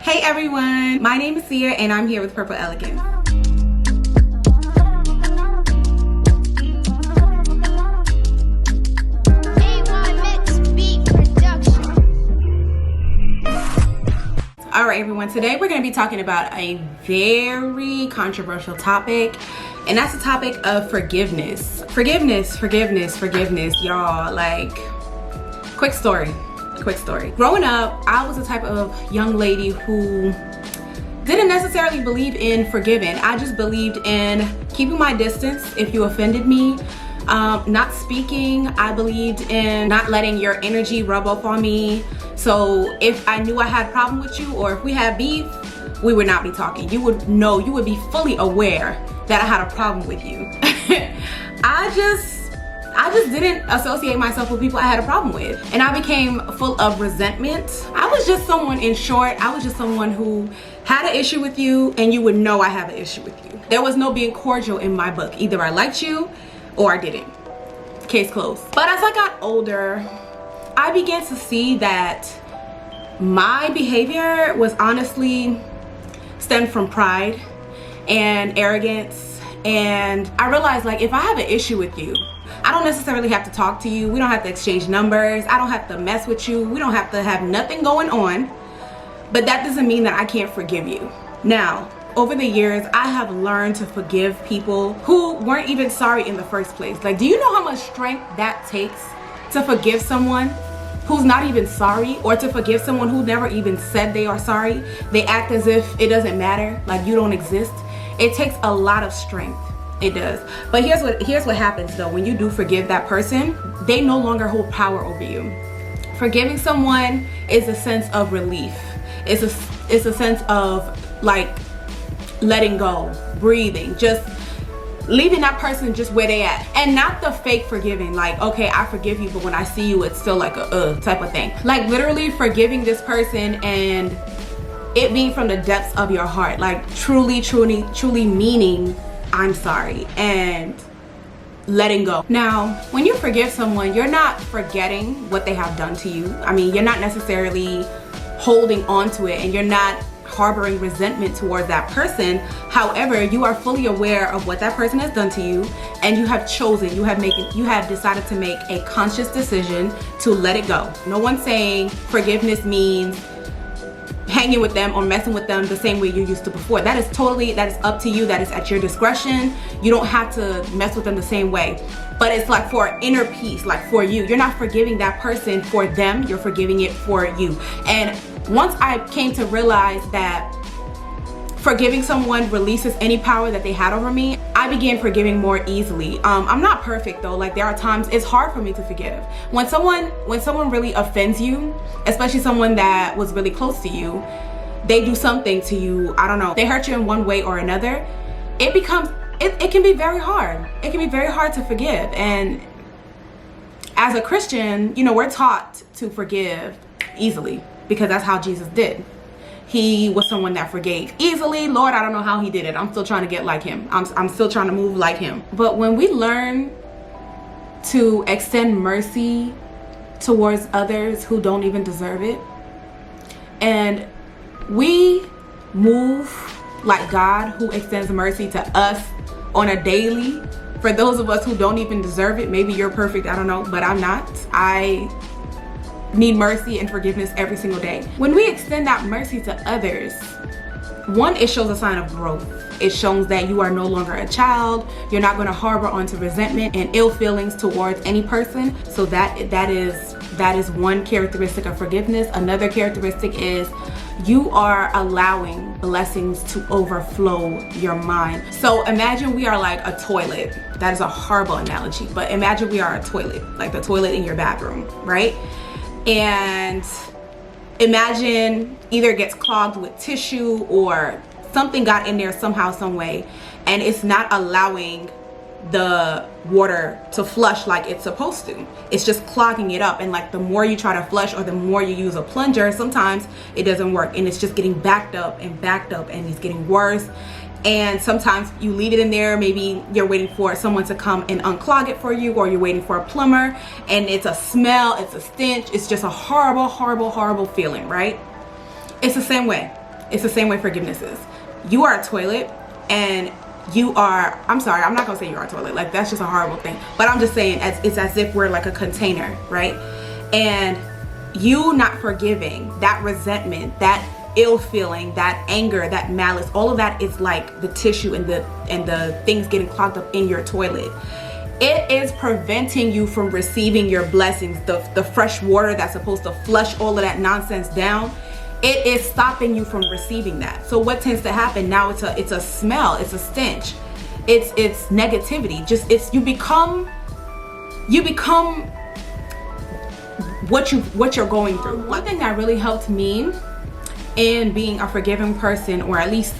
Hey everyone, my name is Sia and I'm here with Purple Elegance. Alright everyone, today we're going to be talking about a very controversial topic, and that's the topic of forgiveness. Forgiveness, y'all. Like, quick story. Growing up, I was the type of young lady who didn't necessarily believe in forgiving. I just believed in keeping my distance if you offended me. Not speaking. I believed in not letting your energy rub off on me. So if I knew I had a problem with you, or if we had beef, we would not be talking. You would know, you would be fully aware that I had a problem with you. I just didn't associate myself with people I had a problem with. And I became full of resentment. I was just someone, in short, I was just someone who had an issue with you and you would know I have an issue with you. There was no being cordial in my book. Either I liked you or I didn't. Case closed. But as I got older, I began to see that my behavior was honestly stemmed from pride and arrogance. And I realized, like, if I have an issue with you, I don't necessarily have to talk to you. We don't have to exchange numbers. I don't have to mess with you. We don't have to have nothing going on. But that doesn't mean that I can't forgive you. Now, over the years, I have learned to forgive people who weren't even sorry in the first place. Like, do you know how much strength that takes to forgive someone who's not even sorry, or to forgive someone who never even said they are sorry? They act as if it doesn't matter, like you don't exist. It takes a lot of strength. It does. But here's what happens though. When you do forgive that person, they no longer hold power over you. Forgiving someone is a sense of relief. It's a sense of, like, letting go, breathing, just leaving that person just where they at. And not the fake forgiving, like, okay, I forgive you, but when I see you, it's still like a type of thing. Like, literally forgiving this person and it being from the depths of your heart, like truly meaning I'm sorry and letting go. Now, when you forgive someone, you're not forgetting what they have done to you. I mean, you're not necessarily holding on to it, and you're not harboring resentment towards that person. However, you are fully aware of what that person has done to you, and you have chosen, you have decided to make a conscious decision to let it go. No one's saying forgiveness means hanging with them or messing with them the same way you used to before. That is up to you. That is at your discretion. You don't have to mess with them the same way. But it's like for inner peace, like for you. You're not forgiving that person for them, you're forgiving it for you. And once I came to realize that forgiving someone releases any power that they had over me, I began forgiving more easily. I'm not perfect though. Like, there are times it's hard for me to forgive. When someone really offends you, especially someone that was really close to you, they do something to you, I don't know, they hurt you in one way or another, it can be very hard. It can be very hard to forgive. And as a Christian, you know, we're taught to forgive easily because that's how Jesus did. He was someone that forgave easily. Lord, I don't know how he did it. I'm still trying to get like him. I'm still trying to move like him. But when we learn to extend mercy towards others who don't even deserve it, and we move like God, who extends mercy to us on a daily, for those of us who don't even deserve it. Maybe you're perfect, I don't know, but I'm not. I need mercy and forgiveness every single day. When we extend that mercy to others, one, it shows a sign of growth. It shows that you are no longer a child. You're not going to harbor onto resentment and ill feelings towards any person. So that is one characteristic of forgiveness. Another characteristic is you are allowing blessings to overflow your mind. So imagine we are like a toilet. That is a horrible analogy, but imagine we are a toilet, like the toilet in your bathroom, right? And imagine either it gets clogged with tissue or something got in there somehow, some way, and it's not allowing the water to flush like it's supposed to. It's just clogging it up, and like the more you try to flush or the more you use a plunger, sometimes it doesn't work, and it's just getting backed up and it's getting worse. And sometimes you leave it in there, maybe you're waiting for someone to come and unclog it for you, or you're waiting for a plumber, and it's a smell, it's a stench, it's just a horrible feeling, right? It's the same way. It's the same way forgiveness is. You are a toilet, and you are, I'm sorry, I'm not gonna say you are a toilet, like that's just a horrible thing, but I'm just saying it's as if we're like a container, right? And you not forgiving, that resentment, that ill feeling, that anger, that malice, all of that is like the tissue and the things getting clogged up in your toilet. It is preventing you from receiving your blessings, the fresh water that's supposed to flush all of that nonsense down. It is stopping you from receiving that. So what tends to happen now, it's a smell, it's a stench, it's negativity. Just you become what you're going through. One thing that really helped me in being a forgiving person, or at least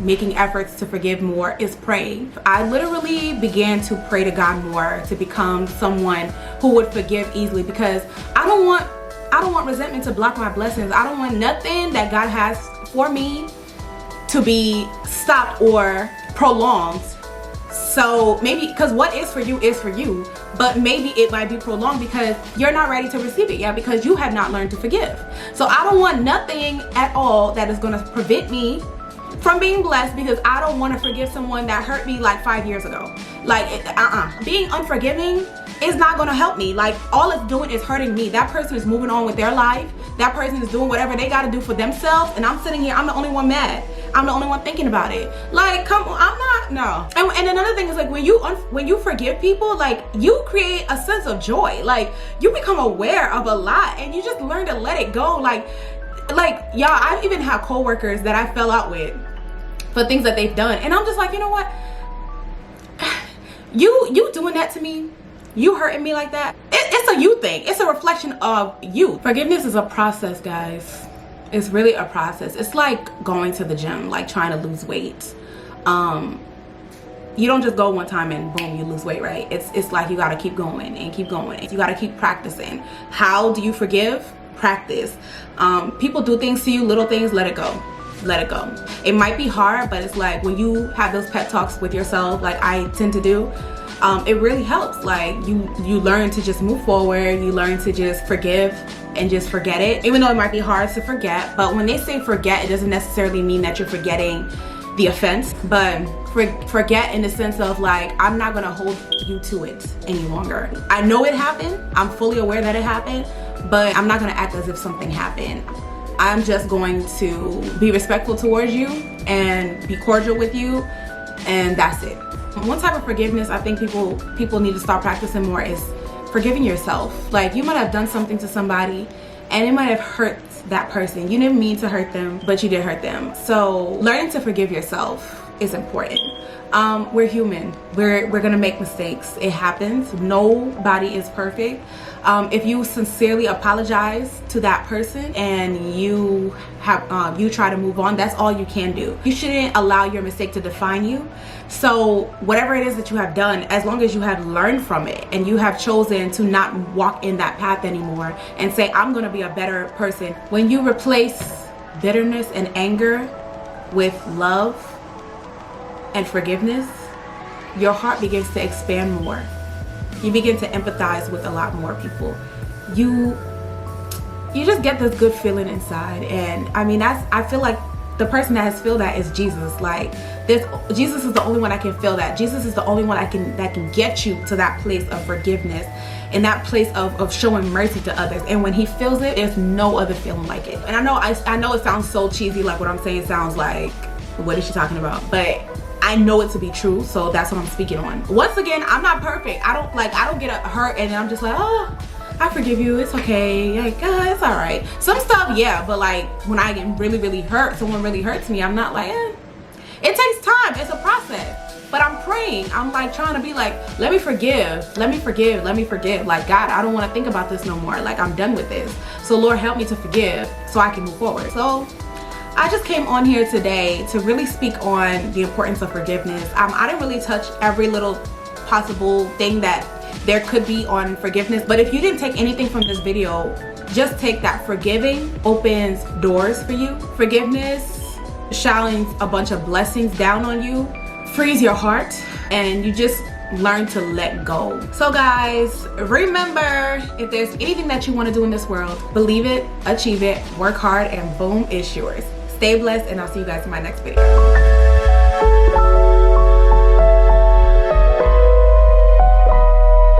making efforts to forgive more, is praying. I literally began to pray to God more, to become someone who would forgive easily, because I don't want resentment to block my blessings. I don't want nothing that God has for me to be stopped or prolonged. So maybe, because what is for you, but maybe it might be prolonged because you're not ready to receive it yet, because you have not learned to forgive. So I don't want nothing at all that is going to prevent me from being blessed, because I don't want to forgive someone that hurt me like 5 years ago. Like, being unforgiving is not going to help me. Like, all it's doing is hurting me. That person is moving on with their life. That person is doing whatever they got to do for themselves, and I'm sitting here, I'm the only one mad. I'm the only one thinking about it. Like, come on, I'm not, no. And another thing is, like, when you forgive people, like, you create a sense of joy. Like, you become aware of a lot, and you just learn to let it go. Like y'all, I've even had coworkers that I fell out with for things that they've done, and I'm just like, you know what, you doing that to me, you hurting me like that, it's a you thing. It's a reflection of you. Forgiveness is a process, guys. It's really a process. It's like going to the gym, like trying to lose weight. You don't just go one time and boom, you lose weight, right? It's like you got to keep going and keep going. You got to keep practicing. How do you forgive? Practice. People do things to you, little things, let it go. Let it go. It might be hard, but it's like when you have those pep talks with yourself, like I tend to do, it really helps. Like you learn to just move forward. You learn to just forgive and just forget it, even though it might be hard to forget. But when they say forget, it doesn't necessarily mean that you're forgetting the offense, but forget in the sense of, like, I'm not gonna hold you to it any longer. I know it happened. I'm fully aware that it happened, but I'm not gonna act as if something happened. I'm just going to be respectful towards you and be cordial with you, and that's it. One type of forgiveness I think people need to start practicing more is forgiving yourself. Like, you might have done something to somebody and it might have hurt that person. You didn't mean to hurt them, but you did hurt them. So learning to forgive yourself is important. We're human. We're gonna make mistakes. It happens. Nobody is perfect. If you sincerely apologize to that person and you try to move on, that's all you can do. You shouldn't allow your mistake to define you. So whatever it is that you have done, as long as you have learned from it and you have chosen to not walk in that path anymore and say, I'm gonna be a better person. When you replace bitterness and anger with love and forgiveness, your heart begins to expand more. You begin to empathize with a lot more people. You just get this good feeling inside. And I mean, I feel like the person that has feel that is Jesus. Like, Jesus is the only one that can feel that. Jesus is the only one that can get you to that place of forgiveness and that place of showing mercy to others. And when he feels it, there's no other feeling like it. And I know it sounds so cheesy, like what I'm saying sounds like, what is she talking about? But I know it to be true, so that's what I'm speaking on. Once again, I'm not perfect. I don't get hurt and then I'm just like, oh, I forgive you, it's okay, like, it's all right. Some stuff, yeah, but like when I get really, really hurt, someone really hurts me, I'm not like, It takes time, it's a process. But I'm praying, I'm like trying to be like, let me forgive, let me forgive, let me forgive. Like, God, I don't want to think about this no more. Like, I'm done with this. So Lord, help me to forgive so I can move forward. So I just came on here today to really speak on the importance of forgiveness. I didn't really touch every little possible thing that there could be on forgiveness, but if you didn't take anything from this video, just take that forgiving opens doors for you. Forgiveness showers a bunch of blessings down on you, frees your heart, and you just learn to let go. So guys, remember, if there's anything that you want to do in this world, believe it, achieve it, work hard, and boom, it's yours. Stay blessed, and I'll see you guys in my next video.